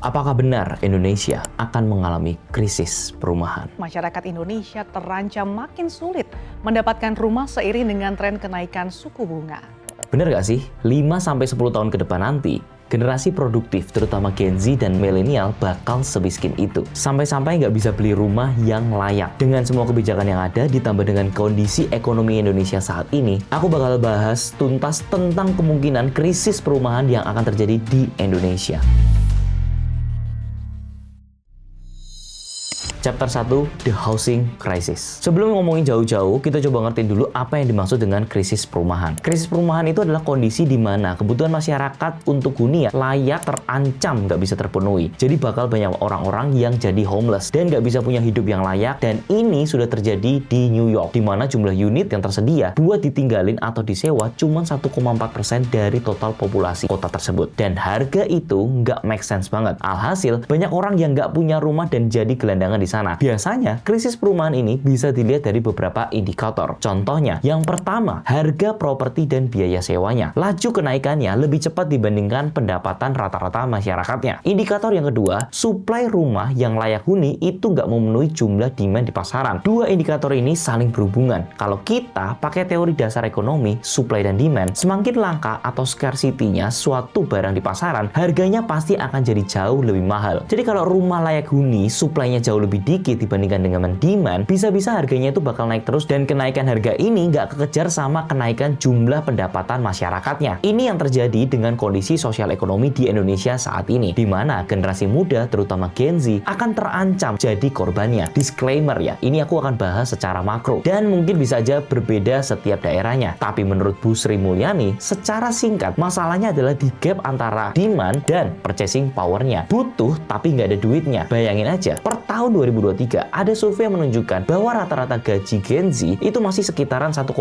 Apakah benar Indonesia akan mengalami krisis perumahan? Masyarakat Indonesia terancam makin sulit mendapatkan rumah seiring dengan tren kenaikan suku bunga. Benar gak sih? 5-10 tahun ke depan nanti, generasi produktif terutama Gen Z dan milenial bakal semiskin itu. Sampai-sampai nggak bisa beli rumah yang layak. Dengan semua kebijakan yang ada ditambah dengan kondisi ekonomi Indonesia saat ini, aku bakal bahas tuntas tentang kemungkinan krisis perumahan yang akan terjadi di Indonesia. Chapter 1, The Housing Crisis. Sebelum ngomongin jauh-jauh, kita coba ngertiin dulu apa yang dimaksud dengan krisis perumahan. Krisis perumahan itu adalah kondisi di mana kebutuhan masyarakat untuk hunian layak terancam nggak bisa terpenuhi. Jadi bakal banyak orang-orang yang jadi homeless dan nggak bisa punya hidup yang layak. Dan ini sudah terjadi di New York, di mana jumlah unit yang tersedia buat ditinggalin atau disewa cuma 1,4% dari total populasi kota tersebut. Dan harga itu nggak make sense banget. Alhasil, banyak orang yang nggak punya rumah dan jadi gelandangan di sana. Biasanya, krisis perumahan ini bisa dilihat dari beberapa indikator. Contohnya, yang pertama, harga properti dan biaya sewanya. Laju kenaikannya lebih cepat dibandingkan pendapatan rata-rata masyarakatnya. Indikator yang kedua, suplai rumah yang layak huni itu nggak memenuhi jumlah demand di pasaran. Dua indikator ini saling berhubungan. Kalau kita pakai teori dasar ekonomi, supply dan demand, semakin langka atau scarcity-nya suatu barang di pasaran, harganya pasti akan jadi jauh lebih mahal. Jadi kalau rumah layak huni, suplainya jauh lebih dikit dibandingkan dengan demand, bisa-bisa harganya itu bakal naik terus dan kenaikan harga ini nggak kekejar sama kenaikan jumlah pendapatan masyarakatnya. Ini yang terjadi dengan kondisi sosial ekonomi di Indonesia saat ini, di mana generasi muda, terutama Gen Z, akan terancam jadi korbannya. Disclaimer ya, ini aku akan bahas secara makro dan mungkin bisa aja berbeda setiap daerahnya. Tapi menurut Bu Sri Mulyani, secara singkat, masalahnya adalah di gap antara demand dan purchasing powernya. Butuh tapi nggak ada duitnya. Bayangin aja, per tahun 2023, ada survei yang menunjukkan bahwa rata-rata gaji Gen Z itu masih sekitaran 1,8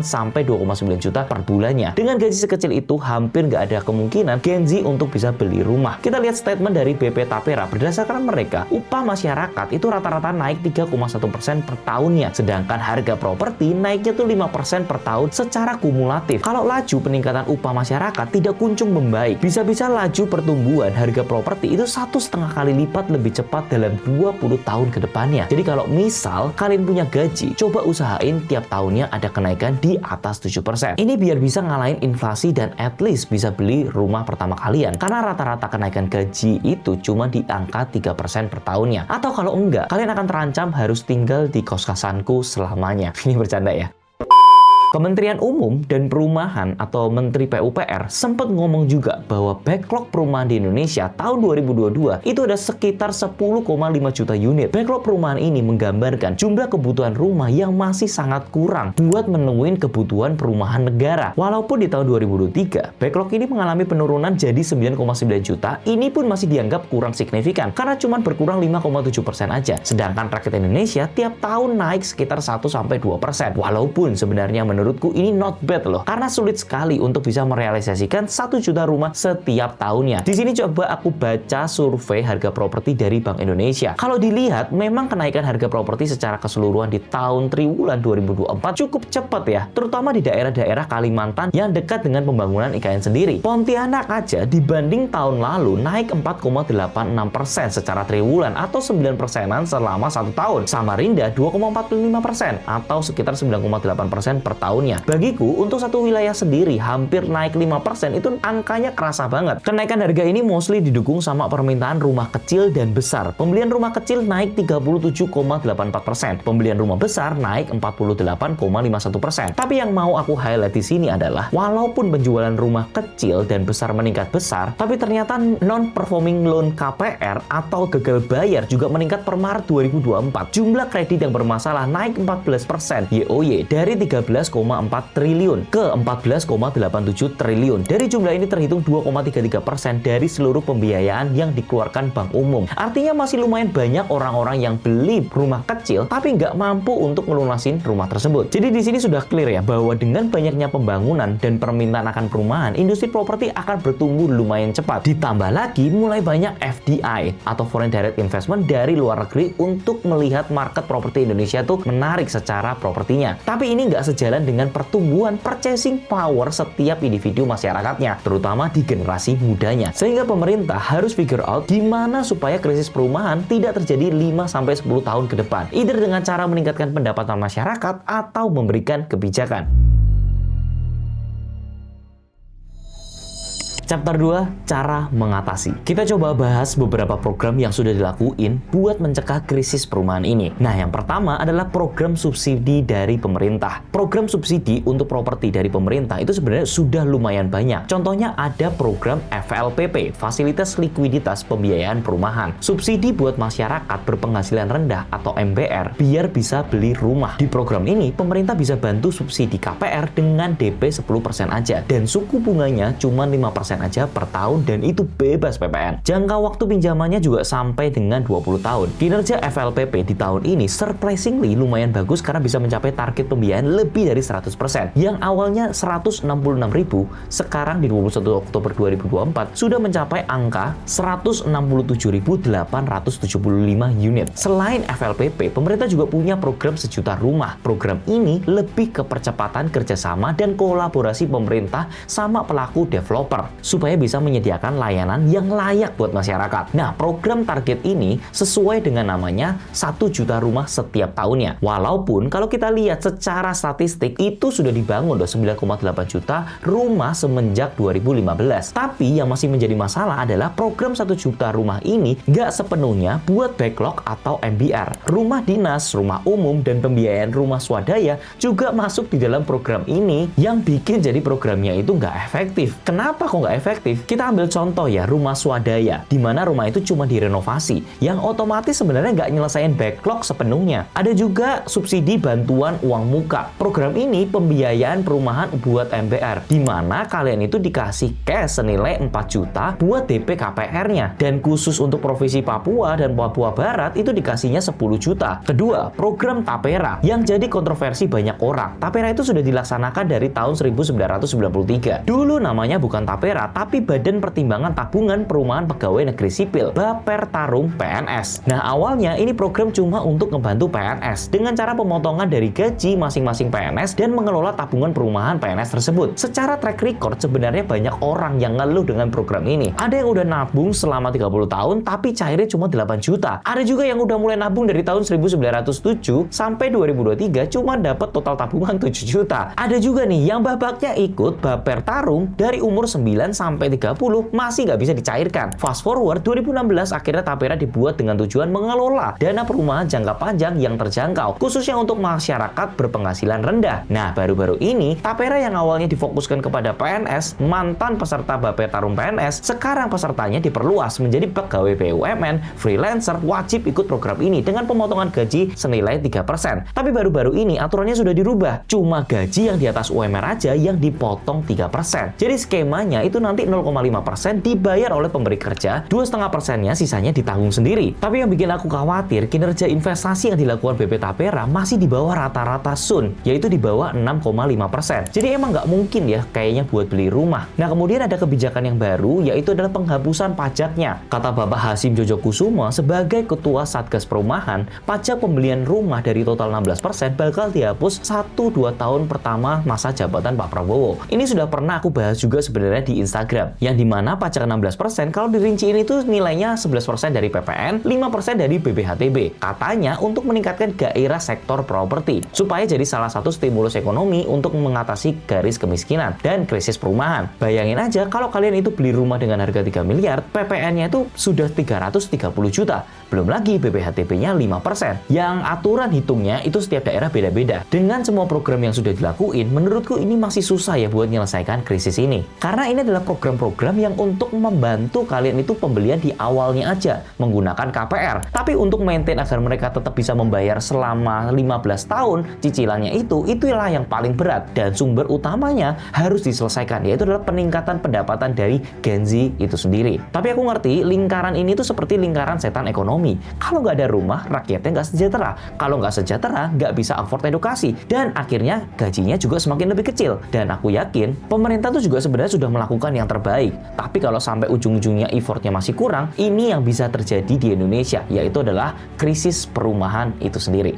sampai 2,9 juta per bulannya. Dengan gaji sekecil itu, hampir nggak ada kemungkinan Gen Z untuk bisa beli rumah. Kita lihat statement dari BP Tapera. Berdasarkan mereka, upah masyarakat itu rata-rata naik 3,1% per tahunnya. Sedangkan harga properti naiknya tuh 5% per tahun secara kumulatif. Kalau laju peningkatan upah masyarakat tidak kunjung membaik, bisa-bisa laju pertumbuhan harga properti itu 1,5 kali lipat lebih cepat dalam 20 tahun ke depannya. Jadi kalau misal kalian punya gaji, coba usahain tiap tahunnya ada kenaikan di atas 7%. Ini biar bisa ngalahin inflasi dan at least bisa beli rumah pertama kalian. Karena rata-rata kenaikan gaji itu cuma di angka 3% per tahunnya. Atau kalau enggak, kalian akan terancam harus tinggal di kos-kosanku selamanya. Ini bercanda ya. Kementerian Umum dan Perumahan atau Menteri PUPR sempat ngomong juga bahwa backlog perumahan di Indonesia tahun 2022 itu ada sekitar 10,5 juta unit. Backlog perumahan ini menggambarkan jumlah kebutuhan rumah yang masih sangat kurang buat menemuin kebutuhan perumahan negara. Walaupun di tahun 2023, backlog ini mengalami penurunan jadi 9,9 juta, ini pun masih dianggap kurang signifikan karena cuma berkurang 5,7% aja. Sedangkan rakyat Indonesia tiap tahun naik sekitar 1-2%. Walaupun sebenarnya menurutku ini not bad loh, karena sulit sekali untuk bisa merealisasikan 1 juta rumah setiap tahunnya. Di sini coba aku baca survei harga properti dari Bank Indonesia. Kalau dilihat, memang kenaikan harga properti secara keseluruhan di tahun triwulan 2024 cukup cepat ya, terutama di daerah-daerah Kalimantan yang dekat dengan pembangunan IKN sendiri. Pontianak aja dibanding tahun lalu naik 4,86% secara triwulan atau 9%-an selama 1 tahun. Samarinda 2,45% atau sekitar 9,8% per tahunnya. Bagiku, untuk satu wilayah sendiri hampir naik 5% itu angkanya kerasa banget. Kenaikan harga ini mostly didukung sama permintaan rumah kecil dan besar. Pembelian rumah kecil naik 37,84%. Pembelian rumah besar naik 48,51%. Tapi yang mau aku highlight di sini adalah walaupun penjualan rumah kecil dan besar meningkat besar, tapi ternyata non-performing loan KPR atau gagal bayar juga meningkat per Maret 2024. Jumlah kredit yang bermasalah naik 14% YoY dari 13,4 triliun ke 14,87 triliun. Dari jumlah ini terhitung 2,33% dari seluruh pembiayaan yang dikeluarkan Bank Umum. Artinya masih lumayan banyak orang-orang yang beli rumah kecil tapi nggak mampu untuk melunasin rumah tersebut. Jadi di sini sudah clear ya bahwa dengan banyaknya pembangunan dan permintaan akan perumahan, industri properti akan bertumbuh lumayan cepat. Ditambah lagi mulai banyak FDI atau Foreign Direct Investment dari luar negeri untuk melihat market properti Indonesia tuh menarik secara propertinya. Tapi ini nggak sejalan dengan pertumbuhan purchasing power setiap individu masyarakatnya, terutama di generasi mudanya. Sehingga pemerintah harus figure out gimana supaya krisis perumahan tidak terjadi 5-10 tahun ke depan. Either dengan cara meningkatkan pendapatan masyarakat atau memberikan kebijakan. Chapter 2, cara mengatasi. Kita coba bahas beberapa program yang sudah dilakuin buat mencegah krisis perumahan ini. Nah, yang pertama adalah program subsidi dari pemerintah. Program subsidi untuk properti dari pemerintah itu sebenarnya sudah lumayan banyak. Contohnya ada program FLPP, Fasilitas Likuiditas Pembiayaan Perumahan. Subsidi buat masyarakat berpenghasilan rendah atau MBR biar bisa beli rumah. Di program ini, pemerintah bisa bantu subsidi KPR dengan DP 10% aja. Dan suku bunganya cuma 5% aja per tahun dan itu bebas PPN. Jangka waktu pinjamannya juga sampai dengan 20 tahun. Kinerja FLPP di tahun ini surprisingly lumayan bagus karena bisa mencapai target pembiayaan lebih dari 100%. Yang awalnya 166.000, sekarang di 21 Oktober 2024 sudah mencapai angka 167.875 unit. Selain FLPP, pemerintah juga punya program sejuta rumah. Program ini lebih ke percepatan kerjasama dan kolaborasi pemerintah sama pelaku developer, supaya bisa menyediakan layanan yang layak buat masyarakat. Nah, program target ini sesuai dengan namanya 1 juta rumah setiap tahunnya. Walaupun kalau kita lihat secara statistik itu sudah dibangun 9,8 juta rumah semenjak 2015. Tapi yang masih menjadi masalah adalah program 1 juta rumah ini nggak sepenuhnya buat backlog atau MBR. Rumah dinas, rumah umum, dan pembiayaan rumah swadaya juga masuk di dalam program ini yang bikin jadi programnya itu nggak efektif. Kenapa kok nggak efektif? Kita ambil contoh ya, rumah swadaya, di mana rumah itu cuma direnovasi, yang otomatis sebenarnya nggak nyelesain backlog sepenuhnya. Ada juga subsidi bantuan uang muka. Program ini pembiayaan perumahan buat MBR, di mana kalian itu dikasih cash senilai 4 juta buat DP KPR-nya. Dan khusus untuk Provinsi Papua dan Papua Barat itu dikasihnya 10 juta. Kedua, program Tapera, yang jadi kontroversi banyak orang. Tapera itu sudah dilaksanakan dari tahun 1993. Dulu namanya bukan Tapera, tapi Badan Pertimbangan Tabungan Perumahan Pegawai Negeri Sipil, Bapertarum PNS. Nah, awalnya ini program cuma untuk ngebantu PNS dengan cara pemotongan dari gaji masing-masing PNS dan mengelola tabungan perumahan PNS tersebut. Secara track record sebenarnya banyak orang yang ngeluh dengan program ini. Ada yang udah nabung selama 30 tahun tapi cairnya cuma 8 juta. Ada juga yang udah mulai nabung dari tahun 1907 sampai 2023 cuma dapat total tabungan 7 juta. Ada juga nih yang babaknya ikut Bapertarum dari umur 9 sampai 30 masih nggak bisa dicairkan. Fast forward 2016 akhirnya Tapera dibuat dengan tujuan mengelola dana perumahan jangka panjang yang terjangkau, khususnya untuk masyarakat berpenghasilan rendah. Nah, baru-baru ini Tapera yang awalnya difokuskan kepada PNS, mantan peserta Bapertarum PNS, sekarang pesertanya diperluas menjadi pegawai BUMN, freelancer wajib ikut program ini dengan pemotongan gaji senilai 3%. Tapi baru-baru ini aturannya sudah dirubah. Cuma gaji yang di atas UMR aja yang dipotong 3%. Jadi skemanya itu nanti 0,5% dibayar oleh pemberi kerja, 2,5%-nya sisanya ditanggung sendiri. Tapi yang bikin aku khawatir, kinerja investasi yang dilakukan BP Tapera masih di bawah rata-rata Sun, yaitu di bawah 6,5%. Jadi emang nggak mungkin ya kayaknya buat beli rumah. Nah, kemudian ada kebijakan yang baru, yaitu adalah penghapusan pajaknya. Kata Bapak Hasim Jojokusumo sebagai Ketua Satgas Perumahan, pajak pembelian rumah dari total 16% bakal dihapus 1-2 tahun pertama masa jabatan Pak Prabowo. Ini sudah pernah aku bahas juga sebenarnya di Instagram, yang dimana pajak 16% kalau dirinciin itu nilainya 11% dari PPN, 5% dari BPHTB. Katanya untuk meningkatkan gairah sektor properti, supaya jadi salah satu stimulus ekonomi untuk mengatasi garis kemiskinan dan krisis perumahan. Bayangin aja kalau kalian itu beli rumah dengan harga 3 miliar, PPN-nya itu sudah 330 juta. Belum lagi BPHTB-nya 5%. Yang aturan hitungnya itu setiap daerah beda-beda. Dengan semua program yang sudah dilakuin, menurutku ini masih susah ya buat menyelesaikan krisis ini. Karena ini adalah program-program yang untuk membantu kalian itu pembelian di awalnya aja menggunakan KPR. Tapi untuk maintain agar mereka tetap bisa membayar selama 15 tahun cicilannya itulah yang paling berat. Dan sumber utamanya harus diselesaikan, yaitu adalah peningkatan pendapatan dari Gen Z itu sendiri. Tapi aku ngerti lingkaran ini tuh seperti lingkaran setan ekonomi. Kalau nggak ada rumah, rakyatnya nggak sejahtera. Kalau nggak sejahtera, nggak bisa afford edukasi. Dan akhirnya gajinya juga semakin lebih kecil. Dan aku yakin pemerintah tuh juga sebenarnya sudah melakukan yang terbaik. Tapi kalau sampai ujung-ujungnya effortnya masih kurang, ini yang bisa terjadi di Indonesia, yaitu adalah krisis perumahan itu sendiri.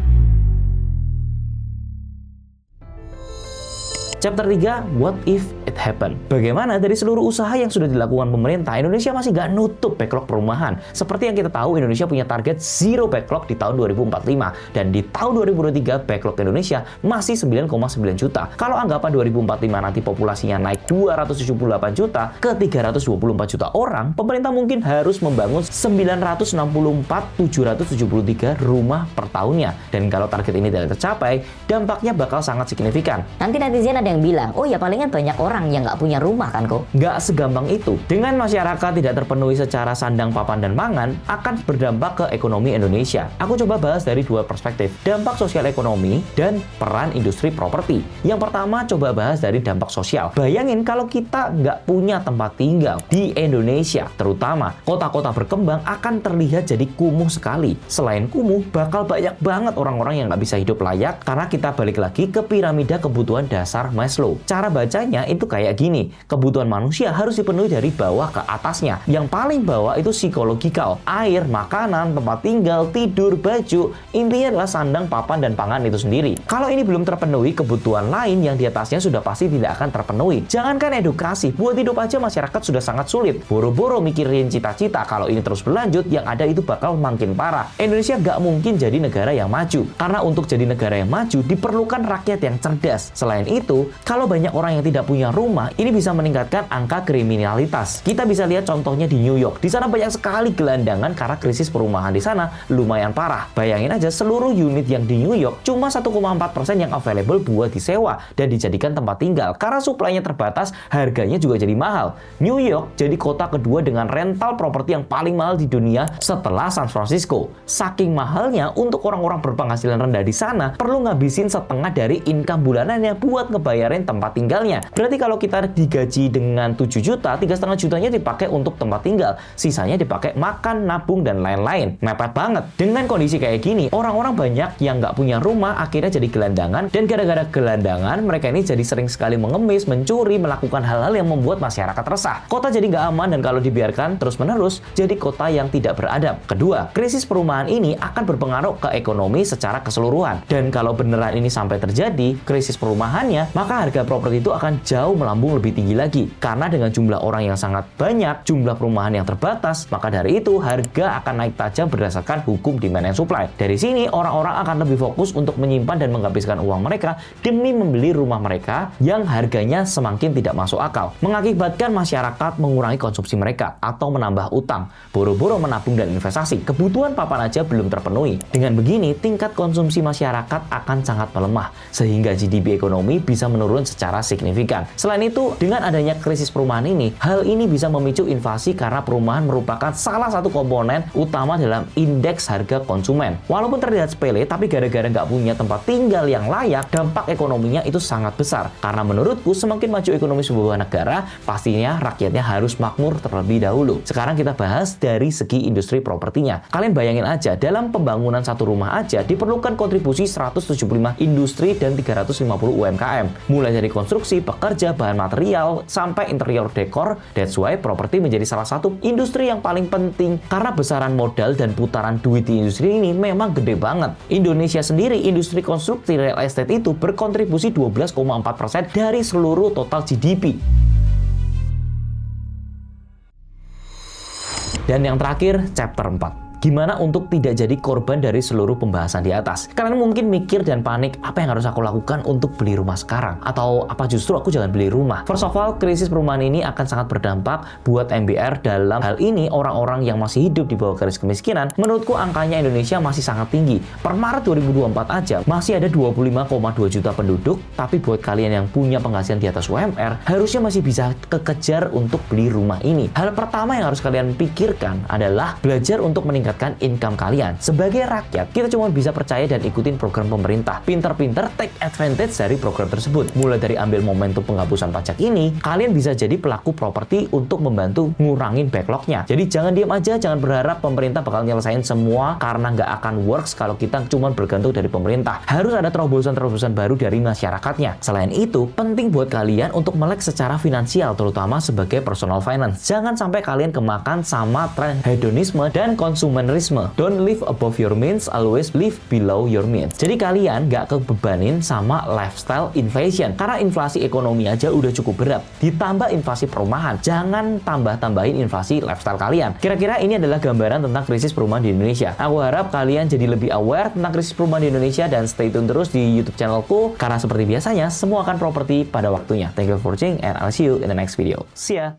Chapter 3, what if it happen? Bagaimana dari seluruh usaha yang sudah dilakukan pemerintah, Indonesia masih nggak nutup backlog perumahan. Seperti yang kita tahu, Indonesia punya target zero backlog di tahun 2045. Dan di tahun 2023, backlog Indonesia masih 9,9 juta. Kalau anggapan 2045 nanti populasinya naik 278 juta ke 324 juta orang, pemerintah mungkin harus membangun 964.773 rumah per tahunnya. Dan kalau target ini tidak tercapai, dampaknya bakal sangat signifikan. Nanti netizen ada yang bilang, oh ya palingan banyak orang yang nggak punya rumah kan kok. Nggak segampang itu. Dengan masyarakat tidak terpenuhi secara sandang, papan, dan pangan, akan berdampak ke ekonomi Indonesia. Aku coba bahas dari dua perspektif, dampak sosial ekonomi dan peran industri properti. Yang pertama, coba bahas dari dampak sosial. Bayangin kalau kita nggak punya tempat tinggal di Indonesia, terutama kota-kota berkembang akan terlihat jadi kumuh sekali. Selain kumuh, bakal banyak banget orang-orang yang nggak bisa hidup layak karena kita balik lagi ke piramida kebutuhan dasar Maslow. Cara bacanya itu kayak gini, kebutuhan manusia harus dipenuhi dari bawah ke atasnya. Yang paling bawah itu psikologikal, air, makanan, tempat tinggal, tidur, baju, intinya adalah sandang, papan, dan pangan itu sendiri. Kalau ini belum terpenuhi, kebutuhan lain yang di atasnya sudah pasti tidak akan terpenuhi. Jangankan edukasi, buat hidup aja masyarakat sudah sangat sulit. Boro-boro mikirin cita-cita, kalau ini terus berlanjut, yang ada itu bakal makin parah. Indonesia nggak mungkin jadi negara yang maju, karena untuk jadi negara yang maju diperlukan rakyat yang cerdas. Selain itu, kalau banyak orang yang tidak punya rumah, ini bisa meningkatkan angka kriminalitas. Kita bisa lihat contohnya di New York. Di sana banyak sekali gelandangan karena krisis perumahan di sana lumayan parah. Bayangin aja seluruh unit yang di New York cuma 1,4% yang available buat disewa dan dijadikan tempat tinggal. Karena suplainya terbatas, harganya juga jadi mahal. New York jadi kota kedua dengan rental properti yang paling mahal di dunia setelah San Francisco. Saking mahalnya, untuk orang-orang berpenghasilan rendah di sana perlu ngabisin setengah dari income bulanannya buat ngebayarin tempat tinggalnya. Berarti kalau kita digaji dengan 7 juta, 3,5 jutanya dipakai untuk tempat tinggal. Sisanya dipakai makan, nabung, dan lain-lain. Mepet banget. Dengan kondisi kayak gini, orang-orang banyak yang nggak punya rumah akhirnya jadi gelandangan. Dan gara-gara gelandangan, mereka ini jadi sering sekali mengemis, mencuri, melakukan hal-hal yang membuat masyarakat resah. Kota jadi nggak aman dan kalau dibiarkan terus-menerus, jadi kota yang tidak beradab. Kedua, krisis perumahan ini akan berpengaruh ke ekonomi secara keseluruhan. Dan kalau beneran ini sampai terjadi, krisis perumahannya, maka harga properti itu akan jauh melambung lebih tinggi lagi. Karena dengan jumlah orang yang sangat banyak, jumlah perumahan yang terbatas, maka dari itu harga akan naik tajam berdasarkan hukum demand and supply. Dari sini, orang-orang akan lebih fokus untuk menyimpan dan menghabiskan uang mereka demi membeli rumah mereka yang harganya semakin tidak masuk akal. Mengakibatkan masyarakat mengurangi konsumsi mereka atau menambah utang, boro-boro menabung dan investasi. Kebutuhan papan aja belum terpenuhi. Dengan begini, tingkat konsumsi masyarakat akan sangat melemah, sehingga GDP ekonomi bisa menurun secara signifikan. Selain itu, dengan adanya krisis perumahan ini, hal ini bisa memicu inflasi karena perumahan merupakan salah satu komponen utama dalam indeks harga konsumen. Walaupun terlihat sepele, tapi gara-gara nggak punya tempat tinggal yang layak, dampak ekonominya itu sangat besar. Karena menurutku, semakin maju ekonomi sebuah negara, pastinya rakyatnya harus makmur terlebih dahulu. Sekarang kita bahas dari segi industri propertinya. Kalian bayangin aja, dalam pembangunan satu rumah aja diperlukan kontribusi 175 industri dan 350 UMKM. Mulai dari konstruksi, pekerja, bahan material, sampai interior dekor. That's why properti menjadi salah satu industri yang paling penting karena besaran modal dan putaran duit di industri ini memang gede banget. Indonesia sendiri, industri konstruksi real estate itu berkontribusi 12,4% dari seluruh total GDP. Dan yang terakhir, chapter 4. Gimana untuk tidak jadi korban dari seluruh pembahasan di atas? Kalian mungkin mikir dan panik, apa yang harus aku lakukan untuk beli rumah sekarang? Atau apa justru aku jangan beli rumah? First of all, krisis perumahan ini akan sangat berdampak buat MBR. Dalam hal ini, orang-orang yang masih hidup di bawah garis kemiskinan, menurutku angkanya Indonesia masih sangat tinggi. Per Maret 2024 aja, masih ada 25,2 juta penduduk, tapi buat kalian yang punya penghasilan di atas UMR, harusnya masih bisa kekejar untuk beli rumah ini. Hal pertama yang harus kalian pikirkan adalah belajar untuk meningkatkan income kalian. Sebagai rakyat, kita cuma bisa percaya dan ikutin program pemerintah. Pinter-pinter take advantage dari program tersebut. Mulai dari ambil momentum penghapusan pajak ini, kalian bisa jadi pelaku properti untuk membantu ngurangin backlognya. Jadi jangan diam aja, jangan berharap pemerintah bakal nyelesain semua karena nggak akan works kalau kita cuma bergantung dari pemerintah. Harus ada terobosan-terobosan baru dari masyarakatnya. Selain itu, penting buat kalian untuk melek secara finansial, terutama sebagai personal finance. Jangan sampai kalian kemakan sama tren hedonisme dan konsumen consumerisme. Don't live above your means, always live below your means. Jadi kalian nggak kebebanin sama lifestyle inflation. Karena inflasi ekonomi aja udah cukup berat. Ditambah inflasi perumahan. Jangan tambah-tambahin inflasi lifestyle kalian. Kira-kira ini adalah gambaran tentang krisis perumahan di Indonesia. Aku harap kalian jadi lebih aware tentang krisis perumahan di Indonesia dan stay tune terus di YouTube channelku. Karena seperti biasanya, semua akan properti pada waktunya. Thank you for watching and I'll see you in the next video. See ya!